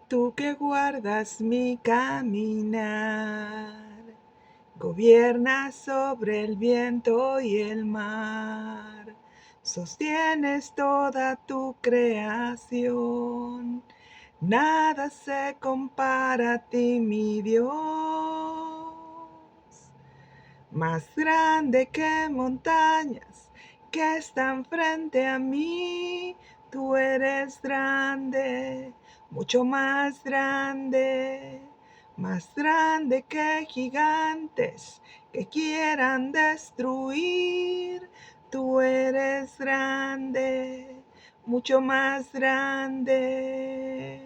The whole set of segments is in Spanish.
Tú que guardas mi caminar, gobiernas sobre el viento y el mar, sostienes toda tu creación. Nada se compara a ti, mi Dios. Más grande que montañas que están frente a mí, tú eres grande, mucho más grande que gigantes que quieran destruir. Tú eres grande, mucho más grande.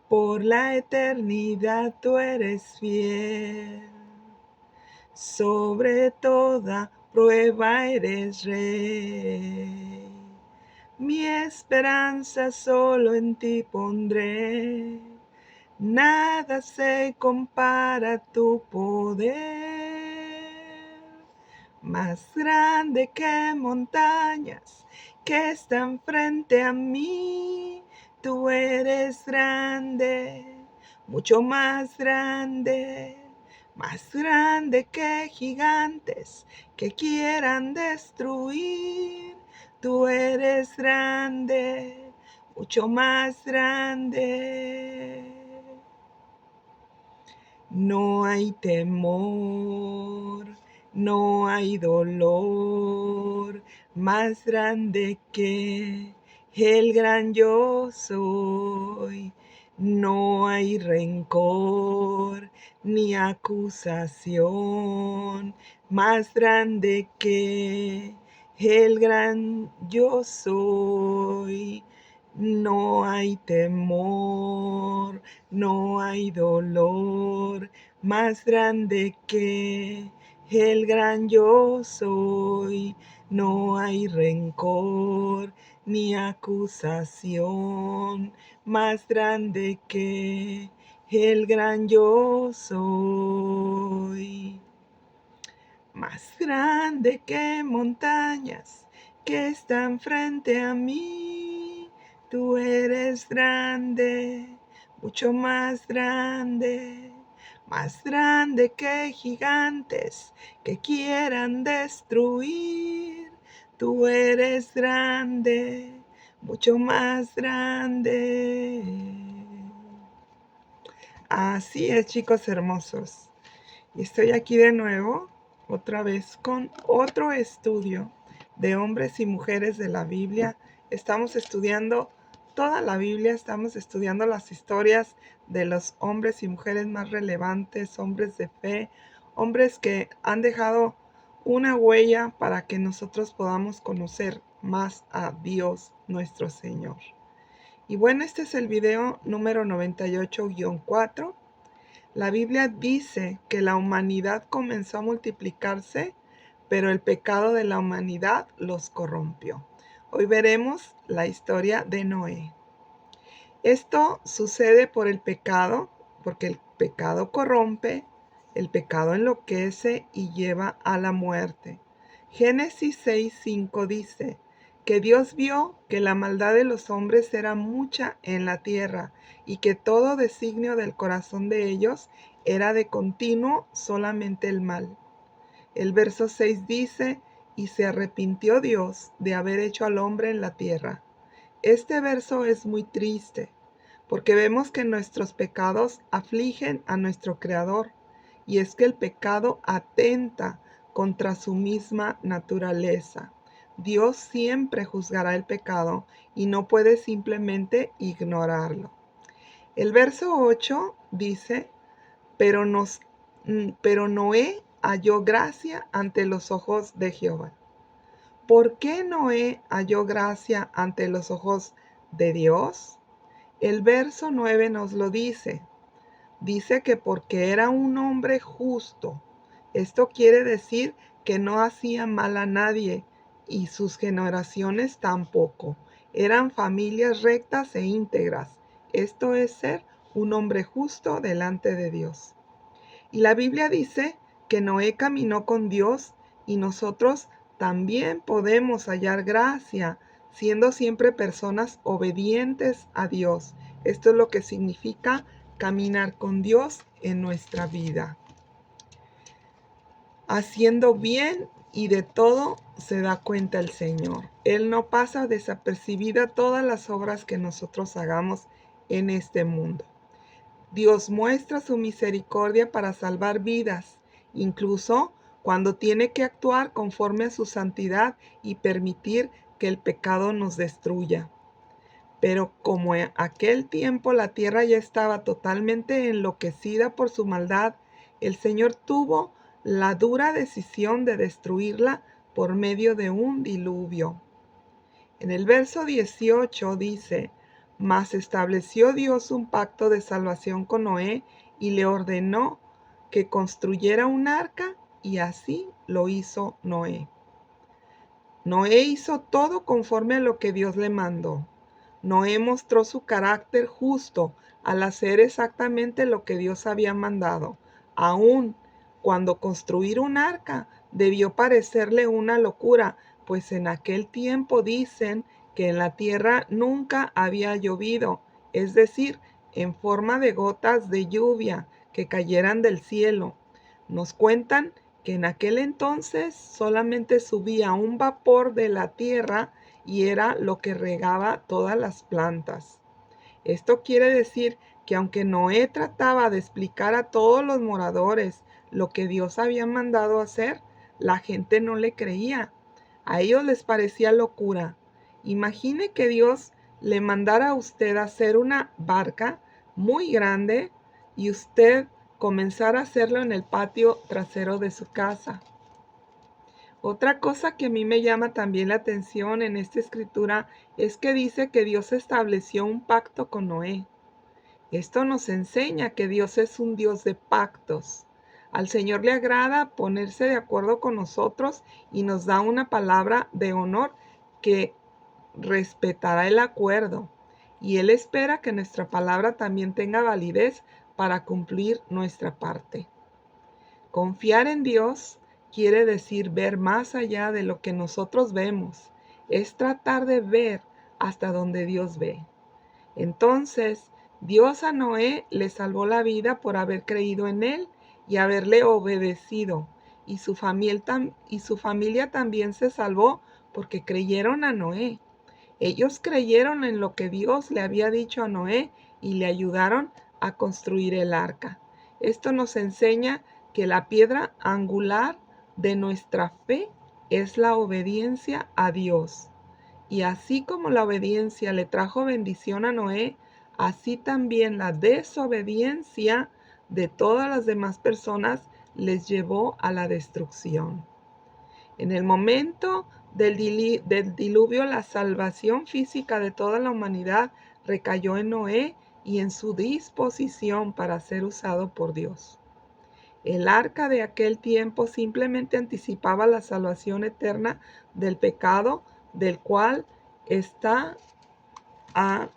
Por la eternidad tú eres fiel. Sobre toda prueba eres rey. Mi esperanza solo en ti pondré. Nada se compara a tu poder. Más grande que montañas que están frente a mí. Tú eres grande, mucho más grande que gigantes que quieran destruir. Tú eres grande, mucho más grande. No hay temor, no hay dolor más grande que el gran yo soy. No hay rencor ni acusación más grande que el gran yo soy. No hay temor, no hay dolor más grande que el gran yo soy. No hay rencor ni acusación más grande que el gran yo soy. Más grande que montañas que están frente a mí. Tú eres grande, mucho más grande que gigantes que quieran destruir. Tú eres grande, mucho más grande. Así es, chicos hermosos. Y estoy aquí de nuevo, otra vez, con otro estudio de hombres y mujeres de la Biblia. Estamos estudiando toda la Biblia, estamos estudiando las historias de los hombres y mujeres más relevantes, hombres de fe, hombres que han dejado una huella para que nosotros podamos conocer más a Dios nuestro Señor. Y bueno, este es el video número 98-4. La Biblia dice que la humanidad comenzó a multiplicarse, pero el pecado de la humanidad los corrompió. Hoy veremos la historia de Noé. Esto sucede por el pecado, porque el pecado corrompe, el pecado enloquece y lleva a la muerte. Génesis 6:5 dice que Dios vio que la maldad de los hombres era mucha en la tierra y que todo designio del corazón de ellos era de continuo solamente el mal. El verso 6 dice, y se arrepintió Dios de haber hecho al hombre en la tierra. Este verso es muy triste, porque vemos que nuestros pecados afligen a nuestro Creador, y es que el pecado atenta contra su misma naturaleza. Dios siempre juzgará el pecado y no puede simplemente ignorarlo. El verso 8 dice, pero Noé halló gracia ante los ojos de Jehová. ¿Por qué Noé halló gracia ante los ojos de Dios? El verso 9 nos lo dice. Dice que porque era un hombre justo. Esto quiere decir que no hacía mal a nadie y sus generaciones tampoco. Eran familias rectas e íntegras. Esto es ser un hombre justo delante de Dios. Y la Biblia dice que Noé caminó con Dios y nosotros también podemos hallar gracia, siendo siempre personas obedientes a Dios Esto es lo que significa caminar con Dios en nuestra vida. Haciendo bien y de todo se da cuenta el Señor. Él no pasa desapercibida todas las obras que nosotros hagamos en este mundo. Dios muestra su misericordia para salvar vidas, incluso cuando tiene que actuar conforme a su santidad y permitir que el pecado nos destruya. Pero como en aquel tiempo la tierra ya estaba totalmente enloquecida por su maldad, el Señor tuvo la dura decisión de destruirla por medio de un diluvio. En el verso 18 dice: Mas estableció Dios un pacto de salvación con Noé y le ordenó que construyera un arca, y así lo hizo Noé. Noé hizo todo conforme a lo que Dios le mandó. Noé mostró su carácter justo al hacer exactamente lo que Dios había mandado, aun cuando construir un arca debió parecerle una locura, pues en aquel tiempo dicen que en la tierra nunca había llovido, es decir, en forma de gotas de lluvia que cayeran del cielo. Nos cuentan que en aquel entonces solamente subía un vapor de la tierra y era lo que regaba todas las plantas. Esto quiere decir que aunque Noé trataba de explicar a todos los moradores lo que Dios había mandado hacer, la gente no le creía. A ellos les parecía locura. Imagine que Dios le mandara a usted a hacer una barca muy grande y usted comenzara a hacerlo en el patio trasero de su casa. Otra cosa que a mí me llama también la atención en esta escritura es que dice que Dios estableció un pacto con Noé. Esto nos enseña que Dios es un Dios de pactos. Al Señor le agrada ponerse de acuerdo con nosotros y nos da una palabra de honor que respetará el acuerdo. Y Él espera que nuestra palabra también tenga validez para cumplir nuestra parte. Confiar en Dios quiere decir ver más allá de lo que nosotros vemos. Es tratar de ver hasta donde Dios ve. Entonces, Dios a Noé le salvó la vida por haber creído en él y haberle obedecido. Y su familia también se salvó porque creyeron a Noé. Ellos creyeron en lo que Dios le había dicho a Noé y le ayudaron a construir el arca. Esto nos enseña que la piedra angular de nuestra fe es la obediencia a Dios. Y así como la obediencia le trajo bendición a Noé, así también la desobediencia de todas las demás personas les llevó a la destrucción. En el momento del diluvio, la salvación física de toda la humanidad recayó en Noé y en su disposición para ser usado por Dios. El arca de aquel tiempo simplemente anticipaba la salvación eterna del pecado, del cual está a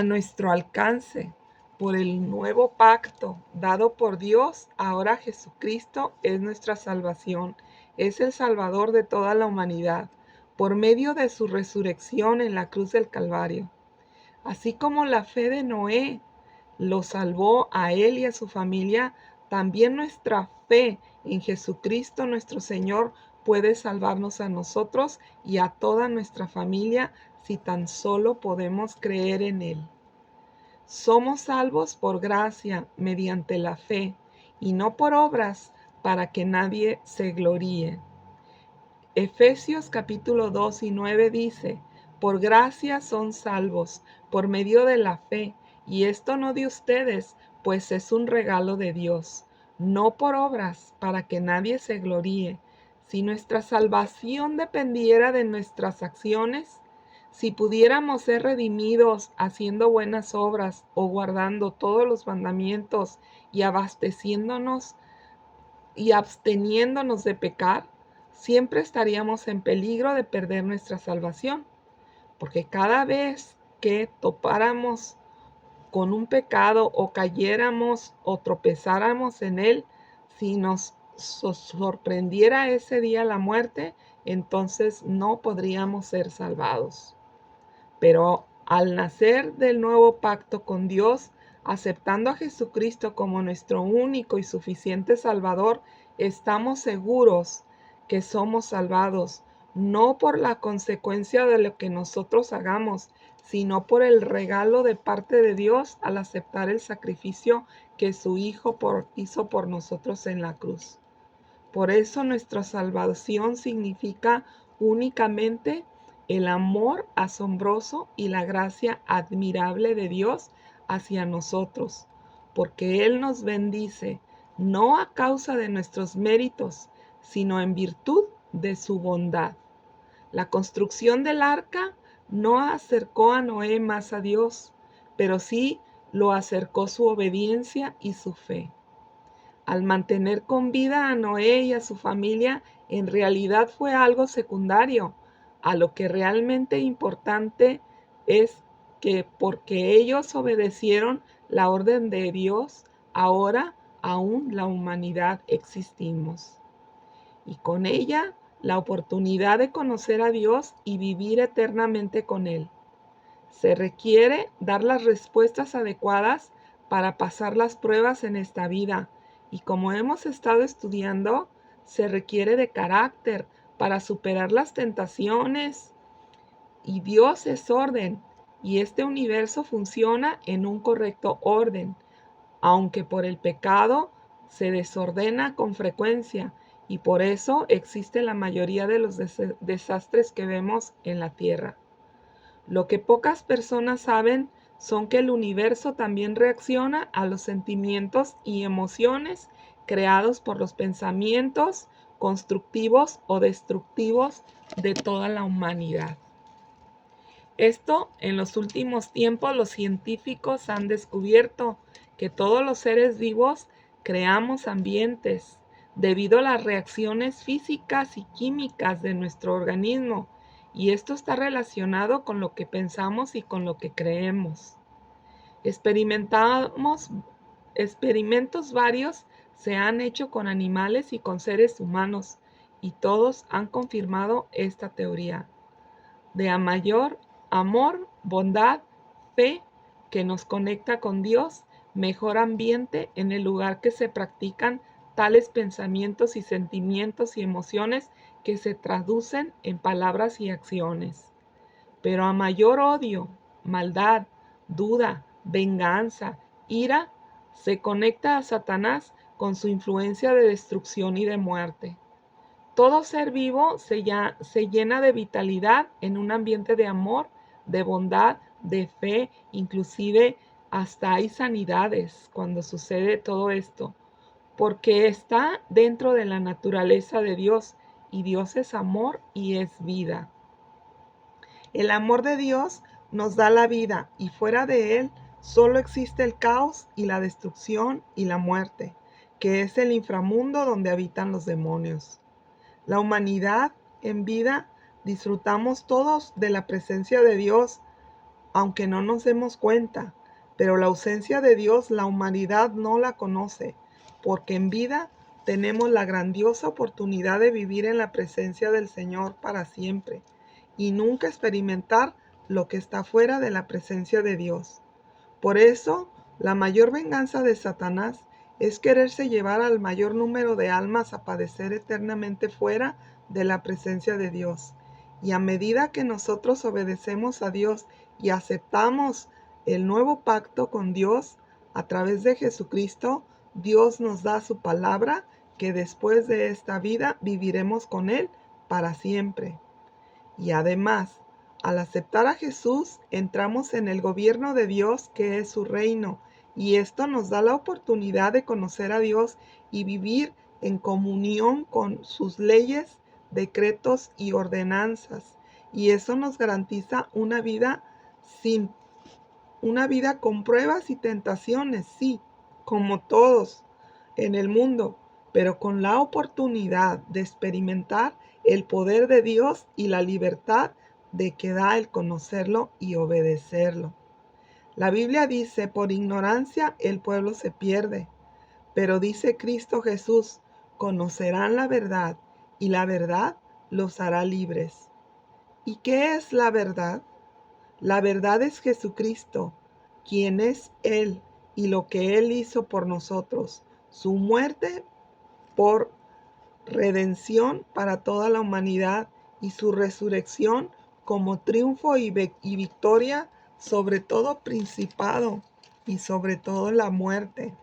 nuestro alcance por el nuevo pacto dado por Dios. Ahora Jesucristo es nuestra salvación, es el Salvador de toda la humanidad, por medio de su resurrección en la cruz del Calvario. Así como la fe de Noé lo salvó a él y a su familia, también nuestra fe en Jesucristo nuestro Señor puede salvarnos a nosotros y a toda nuestra familia si tan solo podemos creer en Él. Somos salvos por gracia mediante la fe y no por obras para que nadie se gloríe. Efesios capítulo 2 y 9 dice: Por gracia son salvos, por medio de la fe, y esto no de ustedes, pues es un regalo de Dios, no por obras, para que nadie se gloríe. Si nuestra salvación dependiera de nuestras acciones, si pudiéramos ser redimidos haciendo buenas obras o guardando todos los mandamientos y abasteciéndonos y absteniéndonos de pecar, siempre estaríamos en peligro de perder nuestra salvación, porque cada vez que topáramos con un pecado o cayéramos o tropezáramos en él, si nos sorprendiera ese día la muerte, entonces no podríamos ser salvados. Pero Al nacer del nuevo pacto con Dios, aceptando a Jesucristo como nuestro único y suficiente Salvador, estamos seguros que somos salvados, no por la consecuencia de lo que nosotros hagamos, sino por el regalo de parte de Dios al aceptar el sacrificio que su Hijo hizo por nosotros en la cruz. Por eso nuestra salvación significa únicamente el amor asombroso y la gracia admirable de Dios hacia nosotros, porque Él nos bendice no a causa de nuestros méritos, sino en virtud de su bondad. La construcción del arca no acercó a Noé más a Dios, pero sí lo acercó su obediencia y su fe. Al mantener con vida a Noé y a su familia, en realidad fue algo secundario. A lo que realmente importante es que porque ellos obedecieron la orden de Dios, ahora aún la humanidad existimos. Y con ella la oportunidad de conocer a Dios y vivir eternamente con Él. Se requiere dar las respuestas adecuadas para pasar las pruebas en esta vida. Y como hemos estado estudiando, se requiere de carácter para superar las tentaciones. Y Dios es orden, y este universo funciona en un correcto orden, aunque por el pecado se desordena con frecuencia, y por eso existe la mayoría de los desastres que vemos en la tierra. Lo que pocas personas saben son que el universo también reacciona a los sentimientos y emociones creados por los pensamientos constructivos o destructivos de toda la humanidad. Esto, en los últimos tiempos, los científicos han descubierto que todos los seres vivos creamos ambientes debido a las reacciones físicas y químicas de nuestro organismo, y esto está relacionado con lo que pensamos y con lo que creemos. Experimentos varios se han hecho con animales y con seres humanos, y todos han confirmado esta teoría de a mayor amor, bondad, fe que nos conecta con Dios, mejor ambiente en el lugar que se practican tales pensamientos y sentimientos y emociones que se traducen en palabras y acciones. Pero a mayor odio, maldad, duda, venganza, ira, se conecta a Satanás con su influencia de destrucción y de muerte. Todo ser vivo se llena de vitalidad en un ambiente de amor, de bondad, de fe, inclusive hasta hay sanidades cuando sucede todo esto, porque está dentro de la naturaleza de Dios, y Dios es amor y es vida. El amor de Dios nos da la vida, y fuera de Él solo existe el caos y la destrucción y la muerte, que es el inframundo donde habitan los demonios. La humanidad en vida disfrutamos todos de la presencia de Dios, aunque no nos demos cuenta, pero la ausencia de Dios la humanidad no la conoce, porque en vida tenemos la grandiosa oportunidad de vivir en la presencia del Señor para siempre y nunca experimentar lo que está fuera de la presencia de Dios. Por eso, la mayor venganza de Satanás es quererse llevar al mayor número de almas a padecer eternamente fuera de la presencia de Dios. Y a medida que nosotros obedecemos a Dios y aceptamos el nuevo pacto con Dios a través de Jesucristo, Dios nos da su palabra que después de esta vida viviremos con Él para siempre. Y además, al aceptar a Jesús, entramos en el gobierno de Dios, que es su reino, y esto nos da la oportunidad de conocer a Dios y vivir en comunión con sus leyes, decretos y ordenanzas. Y eso nos garantiza una vida con pruebas y tentaciones, sí, como todos en el mundo, pero con la oportunidad de experimentar el poder de Dios y la libertad de que da el conocerlo y obedecerlo. La Biblia dice, por ignorancia el pueblo se pierde, pero dice Cristo Jesús, conocerán la verdad y la verdad los hará libres. ¿Y qué es la verdad? La verdad es Jesucristo, quien es Él y lo que Él hizo por nosotros, su muerte por redención para toda la humanidad y su resurrección como triunfo y victoria sobre todo principado y sobre todo la muerte,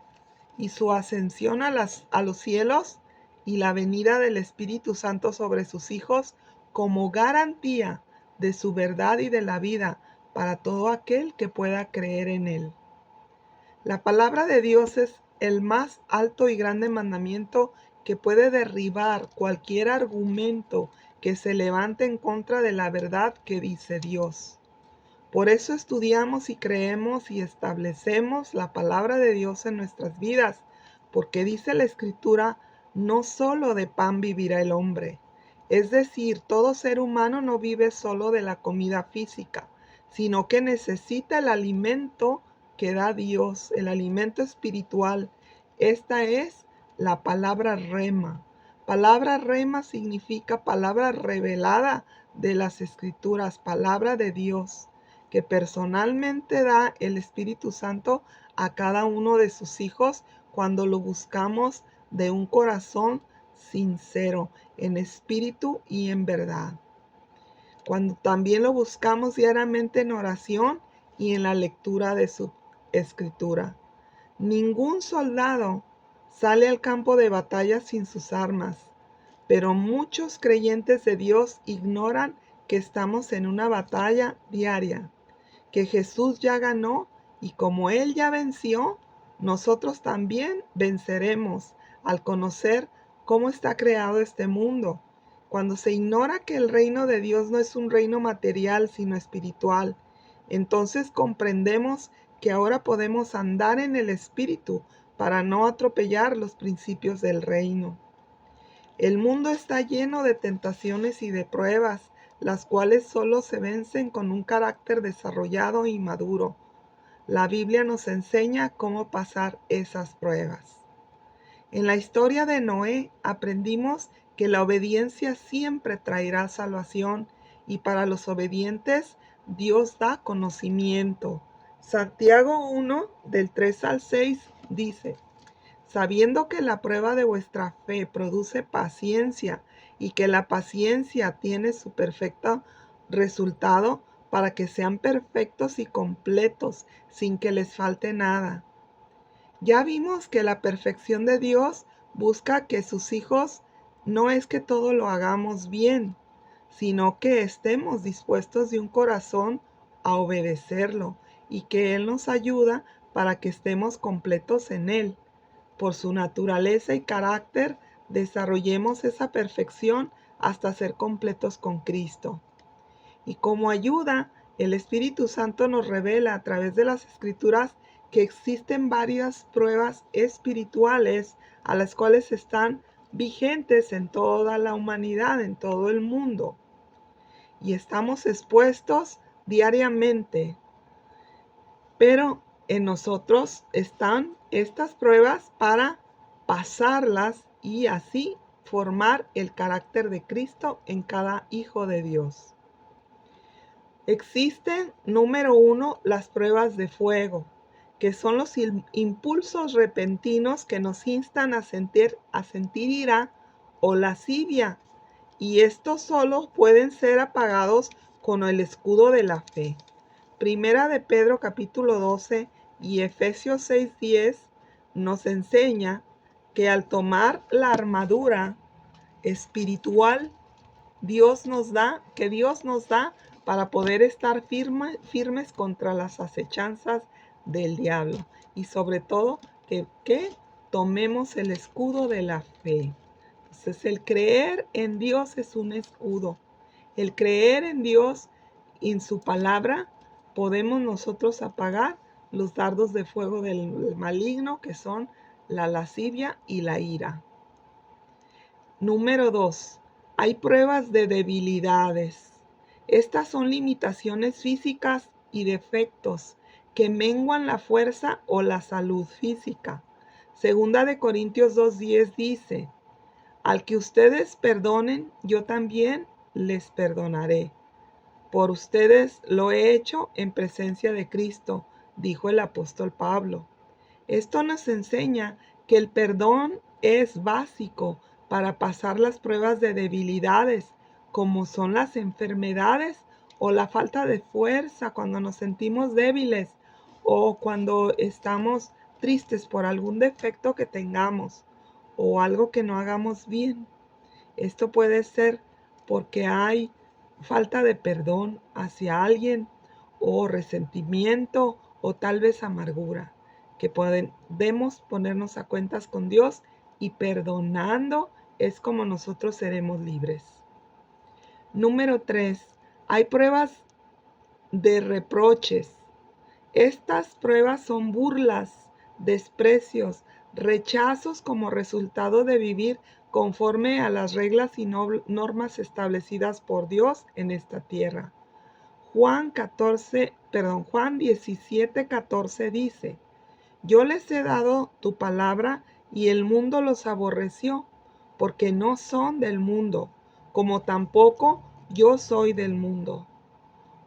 y su ascensión a los cielos y la venida del Espíritu Santo sobre sus hijos como garantía de su verdad y de la vida para todo aquel que pueda creer en él. La palabra de Dios es el más alto y grande mandamiento que puede derribar cualquier argumento que se levante en contra de la verdad que dice Dios. Por eso estudiamos y creemos y establecemos la palabra de Dios en nuestras vidas, porque dice la Escritura, no solo de pan vivirá el hombre. Es decir, todo ser humano no vive solo de la comida física, sino que necesita el alimento que da Dios, el alimento espiritual. Esta es la palabra rema. Palabra rema significa palabra revelada de las Escrituras, palabra de Dios, que personalmente da el Espíritu Santo a cada uno de sus hijos cuando lo buscamos de un corazón sincero, en espíritu y en verdad. Cuando también lo buscamos diariamente en oración y en la lectura de su escritura. Ningún soldado sale al campo de batalla sin sus armas, pero muchos creyentes de Dios ignoran que estamos en una batalla diaria, que Jesús ya ganó y como Él ya venció, nosotros también venceremos al conocer cómo está creado este mundo. Cuando se ignora que el reino de Dios no es un reino material, sino espiritual, entonces comprendemos que ahora podemos andar en el Espíritu para no atropellar los principios del reino. El mundo está lleno de tentaciones y de pruebas, las cuales solo se vencen con un carácter desarrollado y maduro. La Biblia nos enseña cómo pasar esas pruebas. En la historia de Noé aprendimos que la obediencia siempre traerá salvación y para los obedientes Dios da conocimiento. Santiago 1, del 3 al 6 dice: sabiendo que la prueba de vuestra fe produce paciencia y que la paciencia tiene su perfecto resultado para que sean perfectos y completos sin que les falte nada. Ya vimos que la perfección de Dios busca que sus hijos no es que todo lo hagamos bien, sino que estemos dispuestos de un corazón a obedecerlo y que Él nos ayuda para que estemos completos en Él. Por su naturaleza y carácter, desarrollemos esa perfección hasta ser completos con Cristo. Y como ayuda, el Espíritu Santo nos revela a través de las Escrituras que existen varias pruebas espirituales a las cuales están vigentes en toda la humanidad, en todo el mundo. Y estamos expuestos diariamente. Pero en nosotros están estas pruebas para pasarlas y así formar el carácter de Cristo en cada hijo de Dios. Existen, número 1, las pruebas de fuego, que son los impulsos repentinos que nos instan a sentir ira o lascivia, y estos solo pueden ser apagados con el escudo de la fe. Primera de Pedro capítulo 12 y Efesios 6:10 nos enseña que al tomar la armadura espiritual Dios nos da para poder estar firmes contra las acechanzas del diablo. Y sobre todo que tomemos el escudo de la fe. Entonces el creer en Dios es un escudo. El creer en Dios y en su palabra podemos nosotros apagar los dardos de fuego del maligno, que son la lascivia y la ira. Número 2. Hay pruebas de debilidades. Estas son limitaciones físicas y defectos que menguan la fuerza o la salud física. Segunda de Corintios 2:10 dice: al que ustedes perdonen, yo también les perdonaré. Por ustedes lo he hecho en presencia de Cristo, dijo el apóstol Pablo. Esto nos enseña que el perdón es básico para pasar las pruebas de debilidades, como son las enfermedades o la falta de fuerza cuando nos sentimos débiles o cuando estamos tristes por algún defecto que tengamos o algo que no hagamos bien. Esto puede ser porque hay falta de perdón hacia alguien o resentimiento o tal vez amargura, que podemos ponernos a cuentas con Dios y perdonando es como nosotros seremos libres. Número 3. Hay pruebas de reproches. Estas pruebas son burlas, desprecios, rechazos como resultado de vivir conforme a las reglas y normas establecidas por Dios en esta tierra. Juan 17:14 dice: Yo les he dado tu palabra y el mundo los aborreció, porque no son del mundo, como tampoco yo soy del mundo.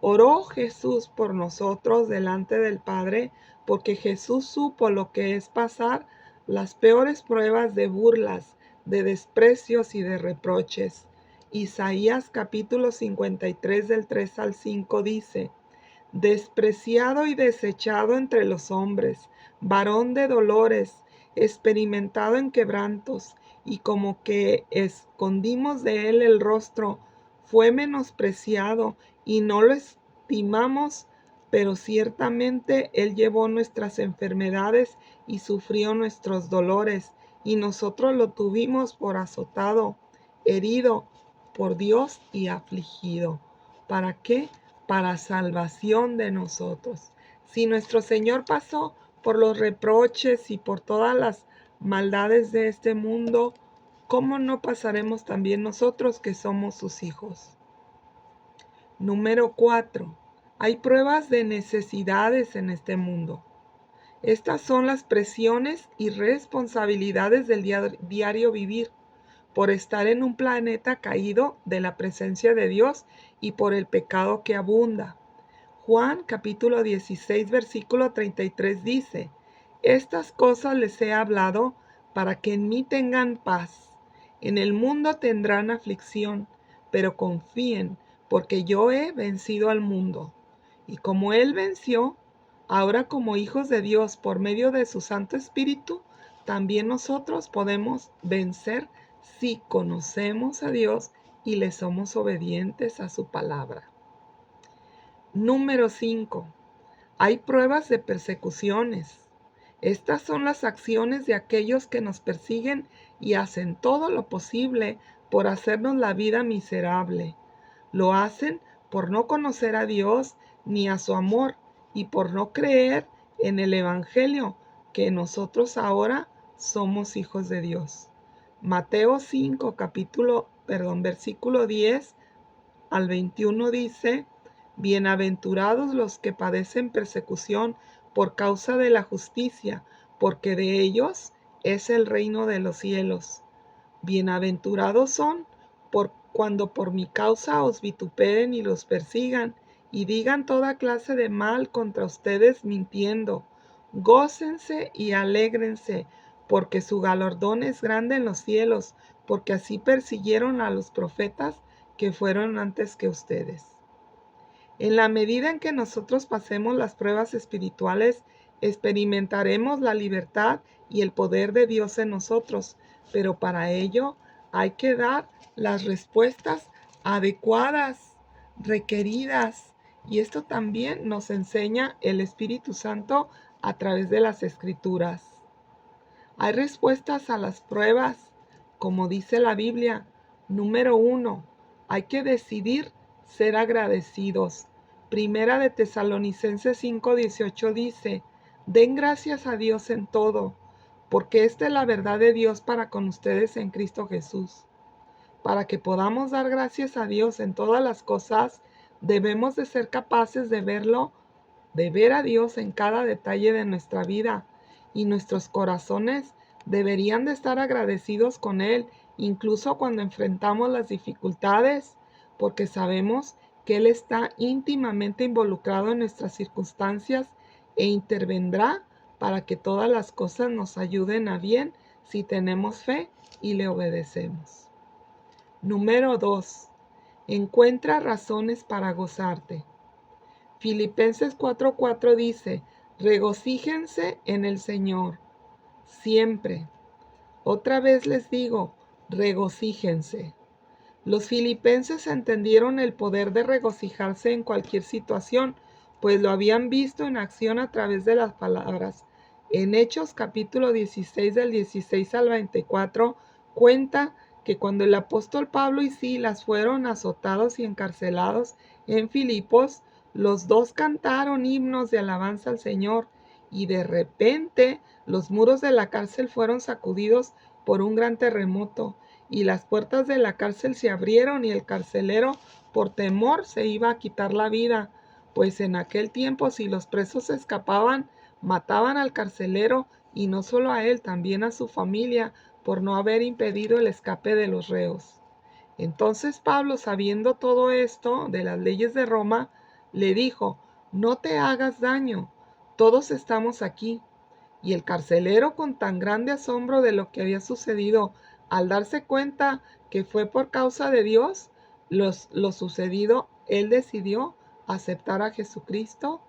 Oró Jesús por nosotros delante del Padre, porque Jesús supo lo que es pasar las peores pruebas de burlas, de desprecios y de reproches. Isaías capítulo 53 del 3 al 5 dice: despreciado y desechado entre los hombres, varón de dolores, experimentado en quebrantos, y como que escondimos de él el rostro, fue menospreciado y no lo estimamos, pero ciertamente él llevó nuestras enfermedades y sufrió nuestros dolores, y nosotros lo tuvimos por azotado, herido por Dios y afligido. ¿Para qué? Para salvación de nosotros. Si nuestro Señor pasó por los reproches y por todas las maldades de este mundo, ¿cómo no pasaremos también nosotros que somos sus hijos? Número 4. Hay pruebas de necesidades en este mundo. Estas son las presiones y responsabilidades del diario vivir, por estar en un planeta caído de la presencia de Dios y por el pecado que abunda. Juan capítulo 16 versículo 33 dice: Estas cosas les he hablado para que en mí tengan paz. En el mundo tendrán aflicción, pero confíen, porque yo he vencido al mundo. Y como Él venció, ahora como hijos de Dios por medio de su Santo Espíritu, también nosotros podemos vencer si conocemos a Dios y le somos obedientes a su palabra. Número 5. Hay pruebas de persecuciones. Estas son las acciones de aquellos que nos persiguen y hacen todo lo posible por hacernos la vida miserable. Lo hacen por no conocer a Dios ni a su amor y por no creer en el Evangelio, que nosotros ahora somos hijos de Dios. Mateo 5, versículo 10 al 21 dice: Bienaventurados los que padecen persecución por causa de la justicia, porque de ellos es el reino de los cielos. Bienaventurados son cuando por mi causa os vituperen y los persigan, y digan toda clase de mal contra ustedes mintiendo. Gócense y alégrense, porque su galardón es grande en los cielos, porque así persiguieron a los profetas que fueron antes que ustedes. En la medida en que nosotros pasemos las pruebas espirituales, experimentaremos la libertad y el poder de Dios en nosotros, pero para ello hay que dar las respuestas adecuadas, requeridas, y esto también nos enseña el Espíritu Santo a través de las Escrituras. Hay respuestas a las pruebas, como dice la Biblia. Número 1. Hay que decidir ser agradecidos. Primera de Tesalonicenses 5:18 dice: Den gracias a Dios en todo, porque esta es la verdad de Dios para con ustedes en Cristo Jesús. Para que podamos dar gracias a Dios en todas las cosas, debemos de ser capaces de ver a Dios en cada detalle de nuestra vida, y nuestros corazones deberían de estar agradecidos con Él, incluso cuando enfrentamos las dificultades, porque sabemos que Él está íntimamente involucrado en nuestras circunstancias e intervendrá para que todas las cosas nos ayuden a bien si tenemos fe y le obedecemos. Número 2. Encuentra razones para gozarte. Filipenses 4:4 dice, regocíjense en el Señor, siempre. Otra vez les digo, regocíjense. Los filipenses entendieron el poder de regocijarse en cualquier situación, pues lo habían visto en acción a través de las palabras. En Hechos capítulo 16 del 16 al 24 cuenta que cuando el apóstol Pablo y Silas fueron azotados y encarcelados en Filipos, los dos cantaron himnos de alabanza al Señor y de repente los muros de la cárcel fueron sacudidos por un gran terremoto y las puertas de la cárcel se abrieron y el carcelero por temor se iba a quitar la vida, pues en aquel tiempo si los presos escapaban, mataban al carcelero y no solo a él, también a su familia, por no haber impedido el escape de los reos. Entonces Pablo, sabiendo todo esto de las leyes de Roma, le dijo, no te hagas daño, todos estamos aquí. Y el carcelero, con tan grande asombro de lo que había sucedido, al darse cuenta que fue por causa de Dios lo sucedido, él decidió aceptar a Jesucristo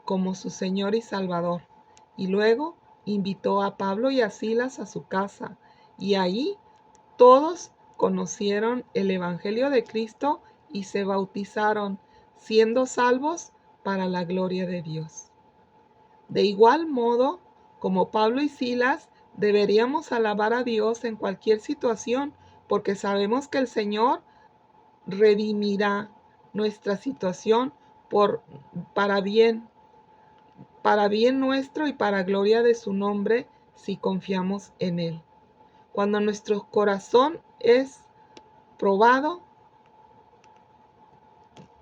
como su Señor y Salvador. Y luego invitó a Pablo y a Silas a su casa. Y ahí todos conocieron el Evangelio de Cristo y se bautizaron, siendo salvos para la gloria de Dios. De igual modo, como Pablo y Silas, deberíamos alabar a Dios en cualquier situación, porque sabemos que el Señor redimirá nuestra situación para bien, para bien nuestro y para gloria de su nombre, si confiamos en Él. Cuando nuestro corazón es probado,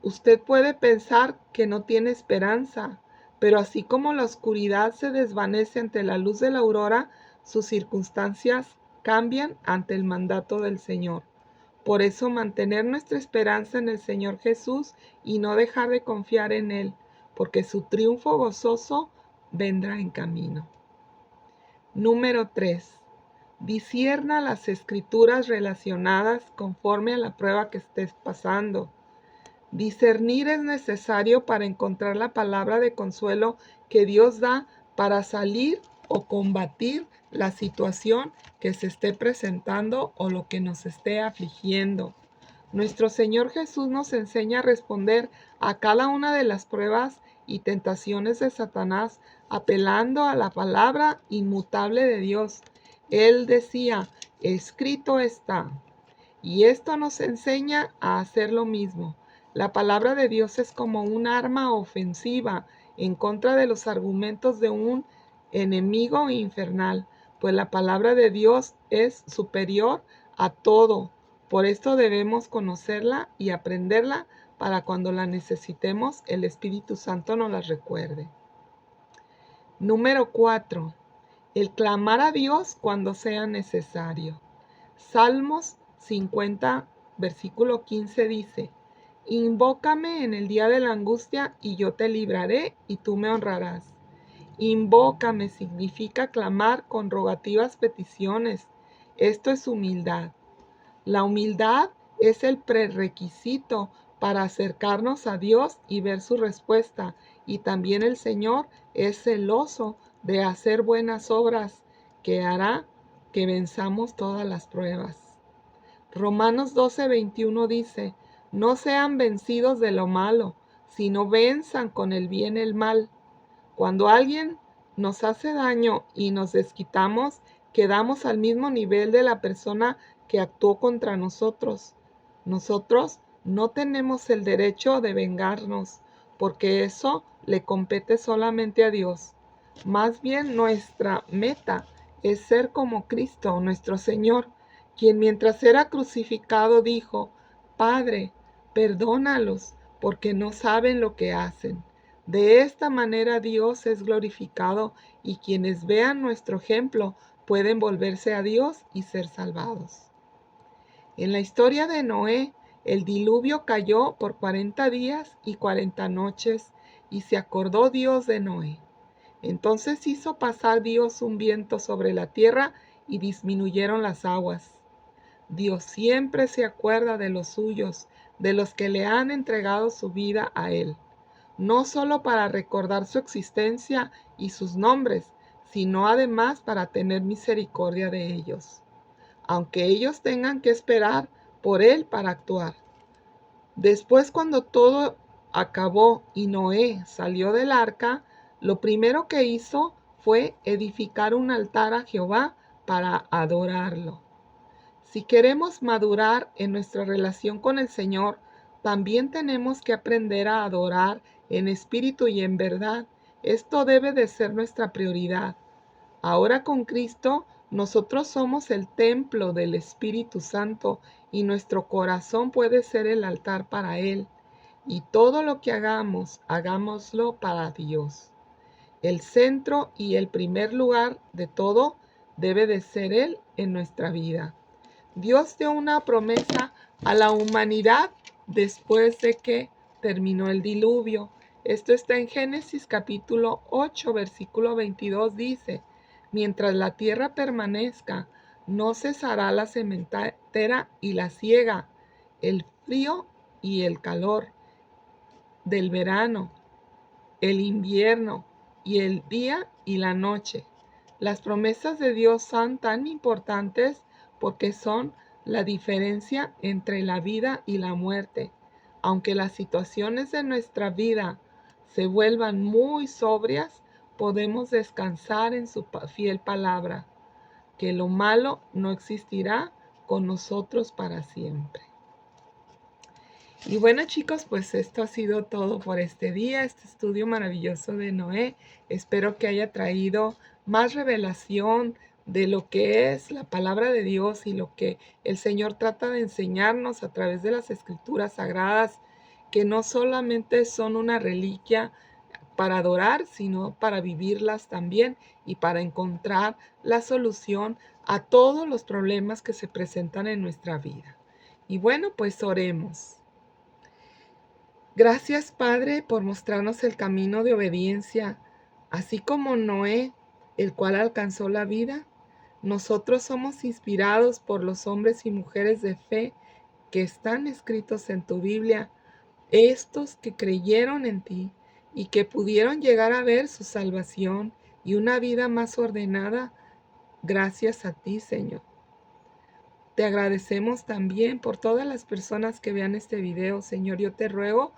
usted puede pensar que no tiene esperanza, pero así como la oscuridad se desvanece ante la luz de la aurora, sus circunstancias cambian ante el mandato del Señor. Por eso mantener nuestra esperanza en el Señor Jesús y no dejar de confiar en Él, porque su triunfo gozoso vendrá en camino. Número 3. Discierna las escrituras relacionadas conforme a la prueba que estés pasando. Discernir es necesario para encontrar la palabra de consuelo que Dios da para salir o combatir la situación que se esté presentando o lo que nos esté afligiendo. Nuestro Señor Jesús nos enseña a responder a cada una de las pruebas y tentaciones de Satanás, apelando a la palabra inmutable de Dios. Él decía, escrito está. Y esto nos enseña a hacer lo mismo. La palabra de Dios es como un arma ofensiva en contra de los argumentos de un enemigo infernal, pues la palabra de Dios es superior a todo. Por esto debemos conocerla y aprenderla para cuando la necesitemos, el Espíritu Santo nos la recuerde. Número 4. El clamar a Dios cuando sea necesario. Salmos 50, versículo 15 dice, invócame en el día de la angustia y yo te libraré y tú me honrarás. Invócame significa clamar con rogativas peticiones. Esto es humildad. La humildad es el prerequisito para acercarnos a Dios y ver su respuesta. Y también el Señor es celoso de hacer buenas obras que hará que venzamos todas las pruebas. Romanos 12:21 dice, no sean vencidos de lo malo, sino venzan con el bien el mal. Cuando alguien nos hace daño y nos desquitamos, quedamos al mismo nivel de la persona que actuó contra nosotros. Nosotros no tenemos el derecho de vengarnos, porque eso le compete solamente a Dios. Más bien nuestra meta es ser como Cristo, nuestro Señor, quien mientras era crucificado dijo, Padre, perdónalos, porque no saben lo que hacen. De esta manera Dios es glorificado y quienes vean nuestro ejemplo pueden volverse a Dios y ser salvados. En la historia de Noé, El diluvio cayó por 40 días y 40 noches, y se acordó Dios de Noé. Entonces hizo pasar Dios un viento sobre la tierra y disminuyeron las aguas. Dios siempre se acuerda de los suyos, de los que le han entregado su vida a Él, no solo para recordar su existencia y sus nombres, sino además para tener misericordia de ellos, aunque ellos tengan que esperar por Él para actuar. Después, cuando todo acabó y Noé salió del arca, lo primero que hizo fue edificar un altar a Jehová para adorarlo. Si queremos madurar en nuestra relación con el Señor, también tenemos que aprender a adorar en espíritu y en verdad. Esto debe de ser nuestra prioridad. Ahora con Cristo, nosotros somos el templo del Espíritu Santo y nuestro corazón puede ser el altar para Él. Y todo lo que hagamos, hagámoslo para Dios. El centro y el primer lugar de todo debe de ser Él en nuestra vida. Dios dio una promesa a la humanidad después de que terminó el diluvio. Esto está en Génesis capítulo 8, versículo 22, dice: mientras la tierra permanezca, no cesará la sementera y la siega, el frío y el calor del verano, el invierno y el día y la noche. Las promesas de Dios son tan importantes porque son la diferencia entre la vida y la muerte. Aunque las situaciones de nuestra vida se vuelvan muy sobrias, podemos descansar en su fiel palabra, que lo malo no existirá con nosotros para siempre. Y bueno, chicos, pues esto ha sido todo por este día, este estudio maravilloso de Noé. Espero que haya traído más revelación de lo que es la palabra de Dios y lo que el Señor trata de enseñarnos a través de las escrituras sagradas, que no solamente son una reliquia para adorar, sino para vivirlas también y para encontrar la solución a todos los problemas que se presentan en nuestra vida. Y bueno, pues oremos. Gracias, Padre, por mostrarnos el camino de obediencia, así como Noé, el cual alcanzó la vida. Nosotros somos inspirados por los hombres y mujeres de fe que están escritos en tu Biblia, estos que creyeron en ti y que pudieron llegar a ver su salvación y una vida más ordenada gracias a ti, Señor. Te agradecemos también por todas las personas que vean este video, Señor. Yo te ruego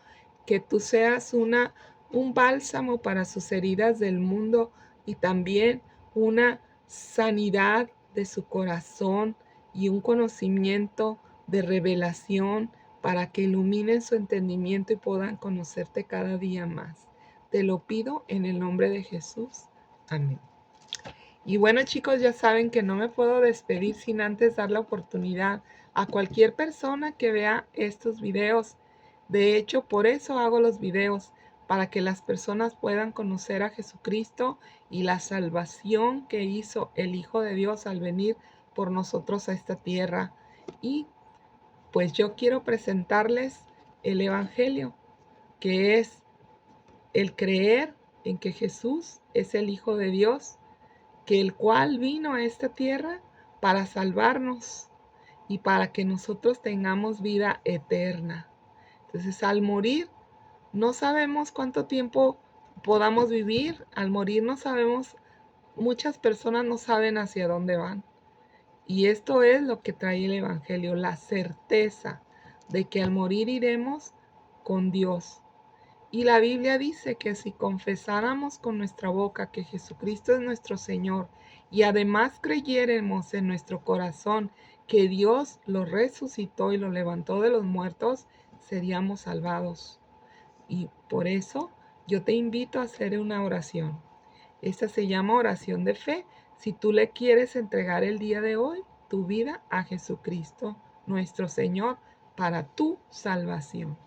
que tú seas un bálsamo para sus heridas del mundo y también una sanidad de su corazón y un conocimiento de revelación para que iluminen su entendimiento y puedan conocerte cada día más. Te lo pido en el nombre de Jesús. Amén. Y bueno, chicos, ya saben que no me puedo despedir sin antes dar la oportunidad a cualquier persona que vea estos videos. De hecho, por eso hago los videos, para que las personas puedan conocer a Jesucristo y la salvación que hizo el Hijo de Dios al venir por nosotros a esta tierra. Y pues yo quiero presentarles el Evangelio, que es el creer en que Jesús es el Hijo de Dios, que el cual vino a esta tierra para salvarnos y para que nosotros tengamos vida eterna. Entonces, al morir, no sabemos cuánto tiempo podamos vivir. Al morir no sabemos, muchas personas no saben hacia dónde van. Y esto es lo que trae el Evangelio, la certeza de que al morir iremos con Dios. Y la Biblia dice que si confesáramos con nuestra boca que Jesucristo es nuestro Señor y además creyéremos en nuestro corazón que Dios lo resucitó y lo levantó de los muertos, seríamos salvados. Y por eso yo te invito a hacer una oración. Esta se llama oración de fe. Si tú le quieres entregar el día de hoy tu vida a Jesucristo, nuestro Señor, para tu salvación.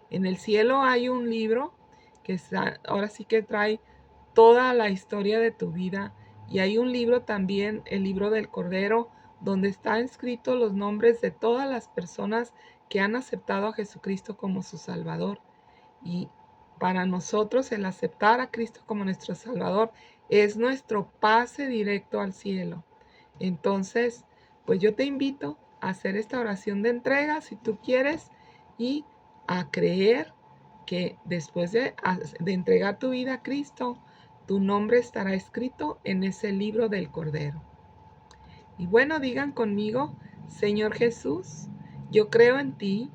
En el cielo hay un libro que ahora sí que trae toda la historia de tu vida. Y hay un libro también, el libro del Cordero, donde están escritos los nombres de todas las personas que han aceptado a Jesucristo como su Salvador. Y para nosotros el aceptar a Cristo como nuestro Salvador es nuestro pase directo al cielo. Entonces, pues yo te invito a hacer esta oración de entrega si tú quieres y a creer que después de entregar tu vida a Cristo, tu nombre estará escrito en ese libro del Cordero. Y bueno, digan conmigo: Señor Jesús, yo creo en ti,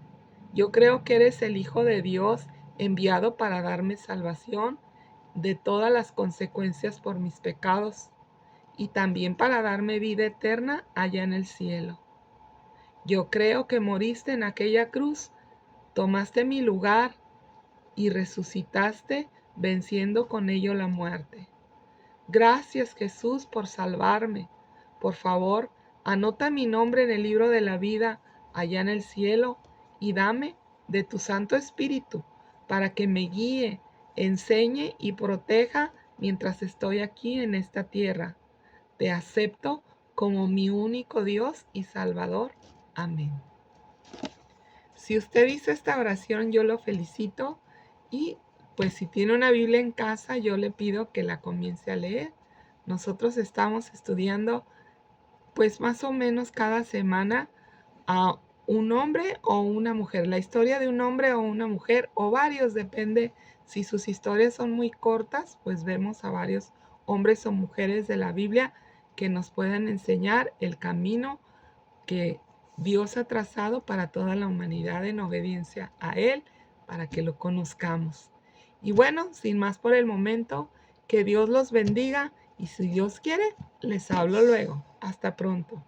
yo creo que eres el Hijo de Dios enviado para darme salvación de todas las consecuencias por mis pecados y también para darme vida eterna allá en el cielo. Yo creo que moriste en aquella cruz, tomaste mi lugar y resucitaste venciendo con ello la muerte. Gracias, Jesús, por salvarme. Por favor, anota mi nombre en el libro de la vida allá en el cielo y dame de tu Santo Espíritu para que me guíe, enseñe y proteja mientras estoy aquí en esta tierra. Te acepto como mi único Dios y Salvador. Amén. Si usted hizo esta oración, yo lo felicito y pues si tiene una Biblia en casa, yo le pido que la comience a leer. Nosotros estamos estudiando pues más o menos cada semana a un hombre o una mujer, la historia de un hombre o una mujer o varios, depende. Si sus historias son muy cortas, pues vemos a varios hombres o mujeres de la Biblia que nos puedan enseñar el camino que Dios ha trazado para toda la humanidad en obediencia a Él, para que lo conozcamos. Y bueno, sin más por el momento, que Dios los bendiga y si Dios quiere, les hablo luego. Hasta pronto.